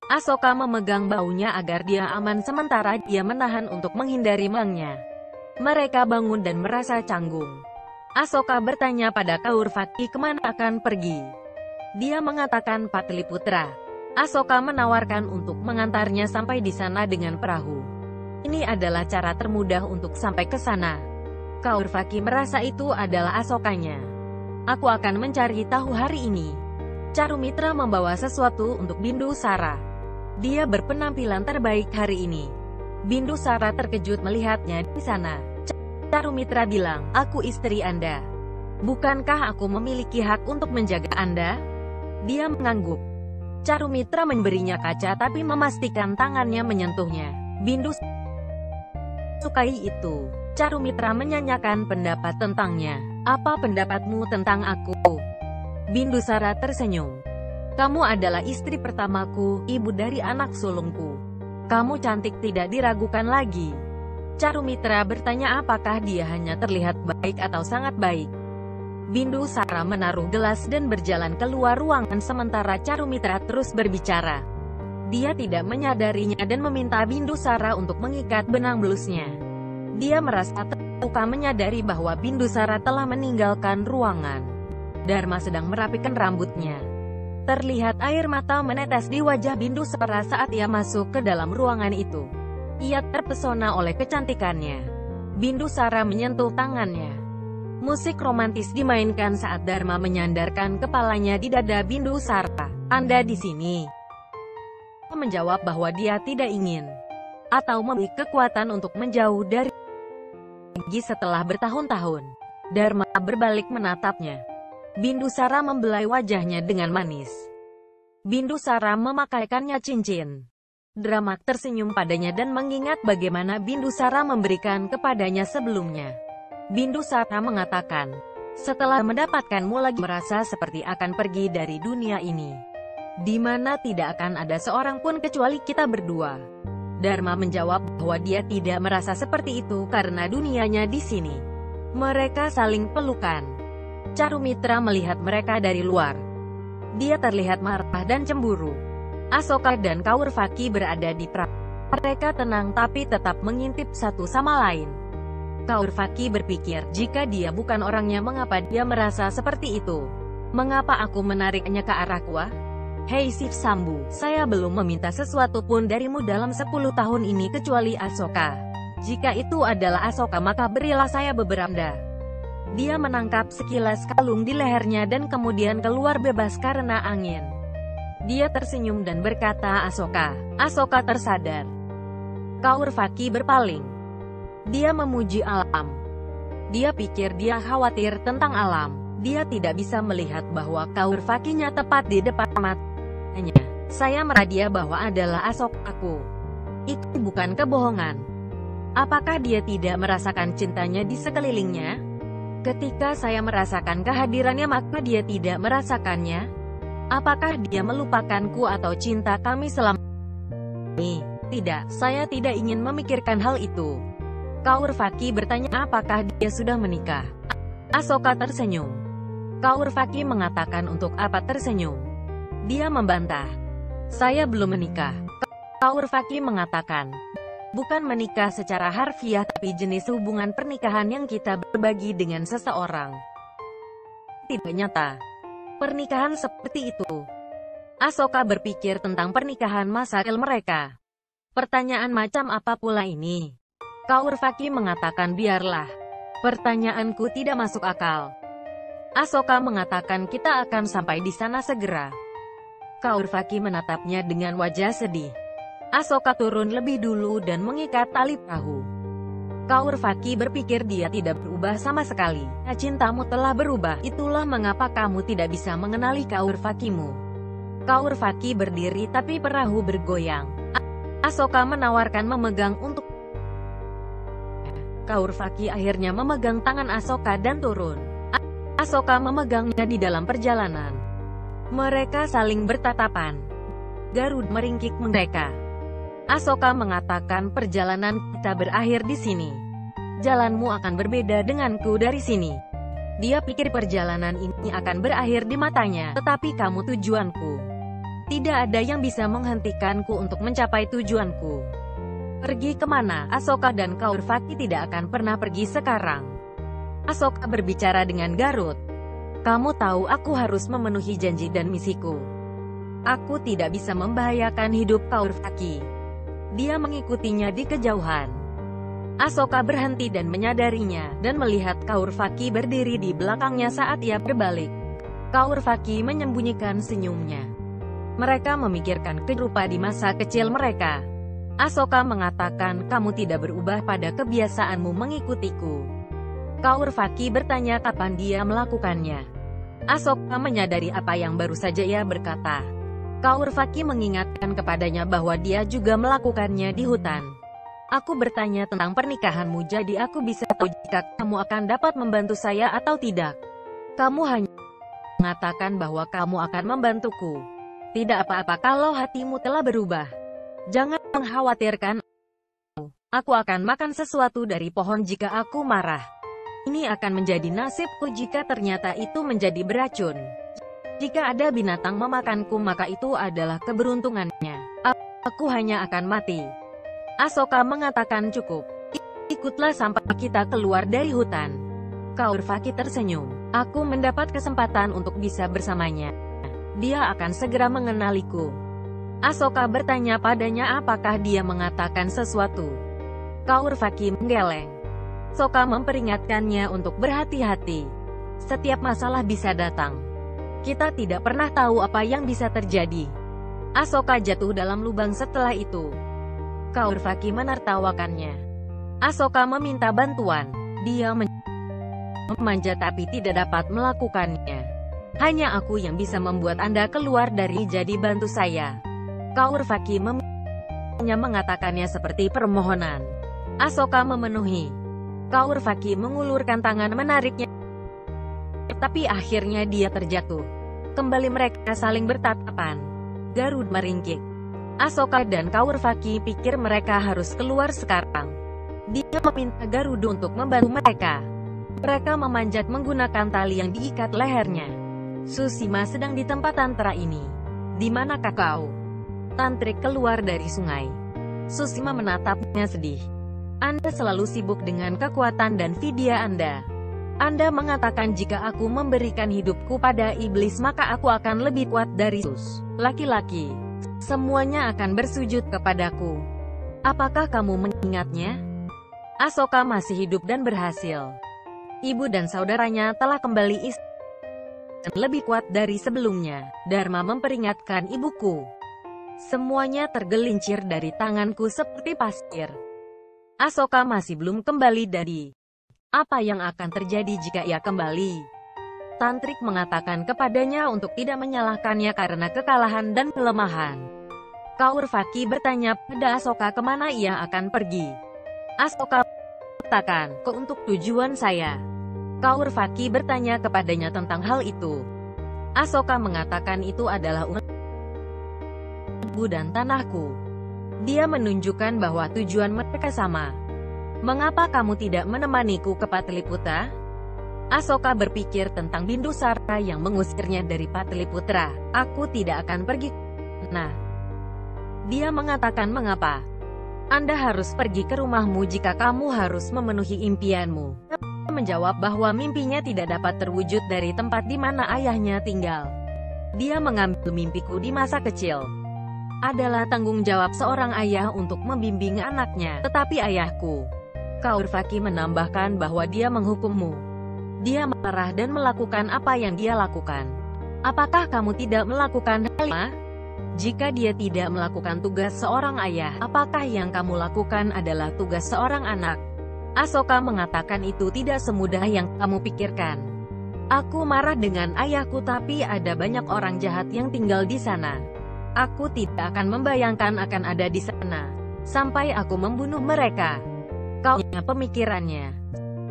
Asoka memegang baunya agar dia aman sementara dia menahan untuk menghindari melangnya. Mereka bangun dan merasa canggung. Asoka bertanya pada Kaurvaki kemana akan pergi. Dia mengatakan Patliputra. Asoka menawarkan untuk mengantarnya sampai di sana dengan perahu. Ini adalah cara termudah untuk sampai ke sana. Kaurvaki merasa itu adalah Asokanya. Aku akan mencari tahu hari ini. Carumitra membawa sesuatu untuk Bindusara. Dia berpenampilan terbaik hari ini. Bindusara terkejut melihatnya di sana. Carumitra bilang, aku istri Anda. Bukankah aku memiliki hak untuk menjaga Anda? Dia mengangguk. Carumitra memberinya kaca tapi memastikan tangannya menyentuhnya. Bindus sukai itu. Carumitra menyanyikan pendapat tentangnya. Apa pendapatmu tentang aku? Bindusara tersenyum. Kamu adalah istri pertamaku, ibu dari anak sulungku. Kamu cantik tidak diragukan lagi. Carumitra bertanya apakah dia hanya terlihat baik atau sangat baik. Bindusara menaruh gelas dan berjalan keluar ruangan sementara Carumitra terus berbicara. Dia tidak menyadarinya dan meminta Bindusara untuk mengikat benang blusnya. Dia merasa terluka menyadari bahwa Bindusara telah meninggalkan ruangan. Dharma sedang merapikan rambutnya. Terlihat air mata menetes di wajah Bindusara saat ia masuk ke dalam ruangan itu. Ia terpesona oleh kecantikannya. Bindusara menyentuh tangannya. Musik romantis dimainkan saat Dharma menyandarkan kepalanya di dada Bindusara. Anda di sini? Dia menjawab bahwa dia tidak ingin atau memiliki kekuatan untuk menjauh dari setelah bertahun-tahun. Dharma berbalik menatapnya. Bindusara membelai wajahnya dengan manis. Bindusara memakaikannya cincin. Dharma tersenyum padanya dan mengingat bagaimana Bindusara memberikan kepadanya sebelumnya. Bindusara mengatakan, setelah mendapatkanmu lagi merasa seperti akan pergi dari dunia ini, di mana tidak akan ada seorang pun kecuali kita berdua. Dharma menjawab bahwa dia tidak merasa seperti itu karena dunianya di sini. Mereka saling pelukan. Carumitra melihat mereka dari luar. Dia terlihat marah dan cemburu. Asoka dan Kaurvaki berada di perahu. Mereka tenang tapi tetap mengintip satu sama lain. Kaurvaki berpikir, jika dia bukan orangnya mengapa dia merasa seperti itu? Mengapa aku menariknya ke arahku? Hei Shiv Sambu, saya belum meminta sesuatu pun darimu dalam 10 tahun ini kecuali Asoka. Jika itu adalah Asoka maka berilah saya beberapa. Dia menangkap sekilas kalung di lehernya dan kemudian keluar bebas karena angin. Dia tersenyum dan berkata Asoka. Asoka tersadar. Kaurvaki berpaling. Dia memuji alam. Dia pikir dia khawatir tentang alam. Dia tidak bisa melihat bahwa Kaurvakinya tepat di depan matanya. Saya meradia bahwa adalah Asokaku. Itu bukan kebohongan. Apakah dia tidak merasakan cintanya di sekelilingnya? Ketika saya merasakan kehadirannya maka dia tidak merasakannya? Apakah dia melupakanku atau cinta kami selama ini? Tidak, saya tidak ingin memikirkan hal itu. Kaurvaki bertanya apakah dia sudah menikah. Asoka tersenyum. Kaurvaki mengatakan untuk apa tersenyum. Dia membantah. Saya belum menikah. Kaurvaki mengatakan. Bukan menikah secara harfiah tapi jenis hubungan pernikahan yang kita berbagi dengan seseorang. Tidak nyata. Pernikahan seperti itu. Asoka berpikir tentang pernikahan masa kecil mereka. Pertanyaan macam apa pula ini? Kaurvaki mengatakan biarlah. Pertanyaanku tidak masuk akal. Asoka mengatakan kita akan sampai di sana segera. Kaurvaki menatapnya dengan wajah sedih. Asoka turun lebih dulu dan mengikat tali perahu. Kaurvaki berpikir dia tidak berubah sama sekali. Cintamu telah berubah, itulah mengapa kamu tidak bisa mengenali Kaurvakimu. Kaurvaki berdiri tapi perahu bergoyang. Asoka menawarkan memegang untuk Kaurvaki akhirnya memegang tangan Asoka dan turun. Asoka memegangnya di dalam perjalanan. Mereka saling bertatapan. Garuda meringkik mereka. Asoka mengatakan perjalanan kita berakhir di sini. Jalanmu akan berbeda denganku dari sini. Dia pikir perjalanan ini akan berakhir di matanya, tetapi kamu tujuanku. Tidak ada yang bisa menghentikanku untuk mencapai tujuanku. Pergi kemana? Asoka dan Kaurvaki tidak akan pernah pergi sekarang. Asoka berbicara dengan Garut. Kamu tahu aku harus memenuhi janji dan misiku. Aku tidak bisa membahayakan hidup Kaurvaki. Dia mengikutinya di kejauhan. Asoka berhenti dan menyadarinya, dan melihat Kaurvaki berdiri di belakangnya saat ia berbalik. Kaurvaki menyembunyikan senyumnya. Mereka memikirkan kehidupan di masa kecil mereka. Asoka mengatakan, kamu tidak berubah pada kebiasaanmu mengikutiku. Kaurvaki bertanya kapan dia melakukannya. Asoka menyadari apa yang baru saja ia berkata. Kaurvaki mengingatkan kepadanya bahwa dia juga melakukannya di hutan. Aku bertanya tentang pernikahanmu, jadi aku bisa tahu jika kamu akan dapat membantu saya atau tidak. Kamu hanya mengatakan bahwa kamu akan membantuku. Tidak apa-apa kalau hatimu telah berubah. Jangan mengkhawatirkan. Aku akan makan sesuatu dari pohon jika aku marah. Ini akan menjadi nasibku jika ternyata itu menjadi beracun. Jika ada binatang memakanku maka itu adalah keberuntungannya. Aku hanya akan mati. Asoka mengatakan cukup. Ikutlah sampai kita keluar dari hutan. Kaurvaki tersenyum. Aku mendapat kesempatan untuk bisa bersamanya. Dia akan segera mengenaliku. Asoka bertanya padanya apakah dia mengatakan sesuatu. Kaurvaki menggeleng. Asoka memperingatkannya untuk berhati-hati. Setiap masalah bisa datang. Kita tidak pernah tahu apa yang bisa terjadi. Asoka jatuh dalam lubang setelah itu. Kaurvaki menertawakannya. Asoka meminta bantuan. Dia memanjat tapi tidak dapat melakukannya. Hanya aku yang bisa membuat Anda keluar dari, jadi bantu saya. Kaurvaki mengatakannya seperti permohonan. Asoka memenuhi. Kaurvaki mengulurkan tangan menariknya. Tapi akhirnya dia terjatuh. Kembali mereka saling bertatapan. Garut meringkik. Asoka dan Kaurvaki pikir mereka harus keluar sekarang. Dia meminta Garuda untuk membantu mereka. Mereka memanjat menggunakan tali yang diikat lehernya. Susima sedang di tempat tantra ini. Di manakah kau? Tantrik keluar dari sungai. Susima menatapnya sedih. Anda selalu sibuk dengan kekuatan dan vidya Anda. Anda mengatakan jika aku memberikan hidupku pada iblis maka aku akan lebih kuat dari Sus. Laki-laki. Semuanya akan bersujud kepadaku. Apakah kamu mengingatnya? Asoka masih hidup dan berhasil. Ibu dan saudaranya telah kembali lebih kuat dari sebelumnya. Dharma memperingatkan ibuku. Semuanya tergelincir dari tanganku seperti pasir. Asoka masih belum kembali dari. Apa yang akan terjadi jika ia kembali? Tantrik mengatakan kepadanya untuk tidak menyalahkannya karena kekalahan dan kelemahan. Kaurvaki bertanya pada Asoka kemana ia akan pergi. Asoka mengatakan, untuk tujuan saya. Kaurvaki bertanya kepadanya tentang hal itu. Asoka mengatakan itu adalah ibu dan tanahku. Dia menunjukkan bahwa tujuan mereka sama. Mengapa kamu tidak menemaniku ke Patliputra? Asoka berpikir tentang Bindusara yang mengusirnya dari Patliputra. Aku tidak akan pergi. Nah, dia mengatakan mengapa? Anda harus pergi ke rumahmu jika kamu harus memenuhi impianmu. Dia menjawab bahwa mimpinya tidak dapat terwujud dari tempat di mana ayahnya tinggal. Dia mengambil mimpiku di masa kecil. Adalah tanggung jawab seorang ayah untuk membimbing anaknya. Tetapi ayahku. Kaurvaki menambahkan bahwa dia menghukummu. Dia marah dan melakukan apa yang dia lakukan. Apakah kamu tidak melakukan hal itu? Jika dia tidak melakukan tugas seorang ayah, apakah yang kamu lakukan adalah tugas seorang anak? Asoka mengatakan itu tidak semudah yang kamu pikirkan. Aku marah dengan ayahku tapi ada banyak orang jahat yang tinggal di sana. Aku tidak akan membayangkan akan ada di sana. Sampai aku membunuh mereka. Kau punya pemikirannya.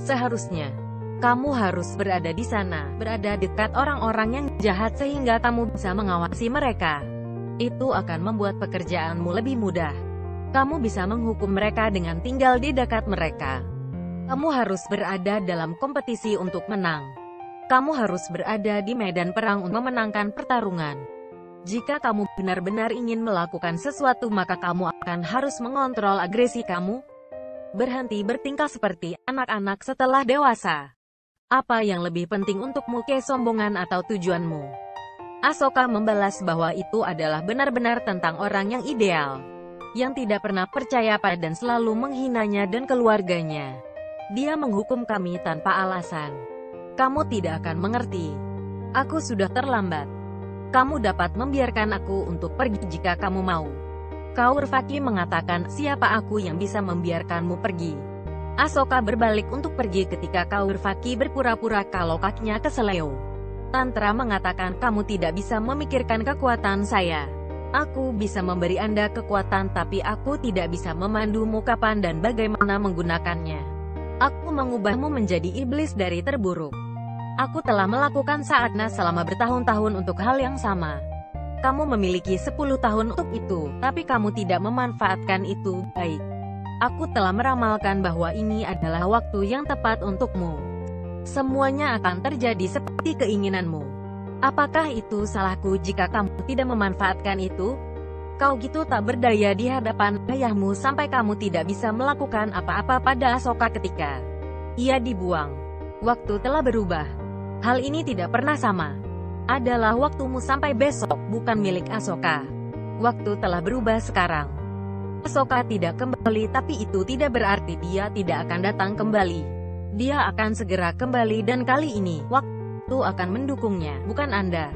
Seharusnya kamu harus berada di sana, berada dekat orang-orang yang jahat sehingga kamu bisa mengawasi mereka. Itu akan membuat pekerjaanmu lebih mudah. Kamu bisa menghukum mereka dengan tinggal di dekat mereka. Kamu harus berada dalam kompetisi untuk menang. Kamu harus berada di medan perang untuk memenangkan pertarungan. Jika kamu benar-benar ingin melakukan sesuatu maka kamu akan harus mengontrol agresi kamu. Berhenti bertingkah seperti anak-anak setelah dewasa. Apa yang lebih penting untukmu, kesombongan atau tujuanmu? Asoka membalas bahwa itu adalah benar-benar tentang orang yang ideal, yang tidak pernah percaya pada dan selalu menghinanya dan keluarganya. Dia menghukum kami tanpa alasan. Kamu tidak akan mengerti. Aku sudah terlambat. Kamu dapat membiarkan aku untuk pergi jika kamu mau. Kaurvaki mengatakan, siapa aku yang bisa membiarkanmu pergi? Asoka berbalik untuk pergi ketika Kaurvaki berpura-pura kalau kakinya keseleo. Tantra mengatakan, kamu tidak bisa memikirkan kekuatan saya. Aku bisa memberi Anda kekuatan tapi aku tidak bisa memandumu kapan dan bagaimana menggunakannya. Aku mengubahmu menjadi iblis dari terburuk. Aku telah melakukan sadhana selama bertahun-tahun untuk hal yang sama. Kamu memiliki 10 tahun untuk itu, tapi kamu tidak memanfaatkan itu. Baik. Aku telah meramalkan bahwa ini adalah waktu yang tepat untukmu. Semuanya akan terjadi seperti keinginanmu. Apakah itu salahku jika kamu tidak memanfaatkan itu? Kau gitu tak berdaya di hadapan ayahmu sampai kamu tidak bisa melakukan apa-apa pada Asoka ketika ia dibuang. Waktu telah berubah. Hal ini tidak pernah sama. Adalah waktumu sampai besok, bukan milik Asoka. Waktu telah berubah sekarang. Asoka tidak kembali, tapi itu tidak berarti dia tidak akan datang kembali. Dia akan segera kembali dan kali ini, waktu akan mendukungnya, bukan Anda.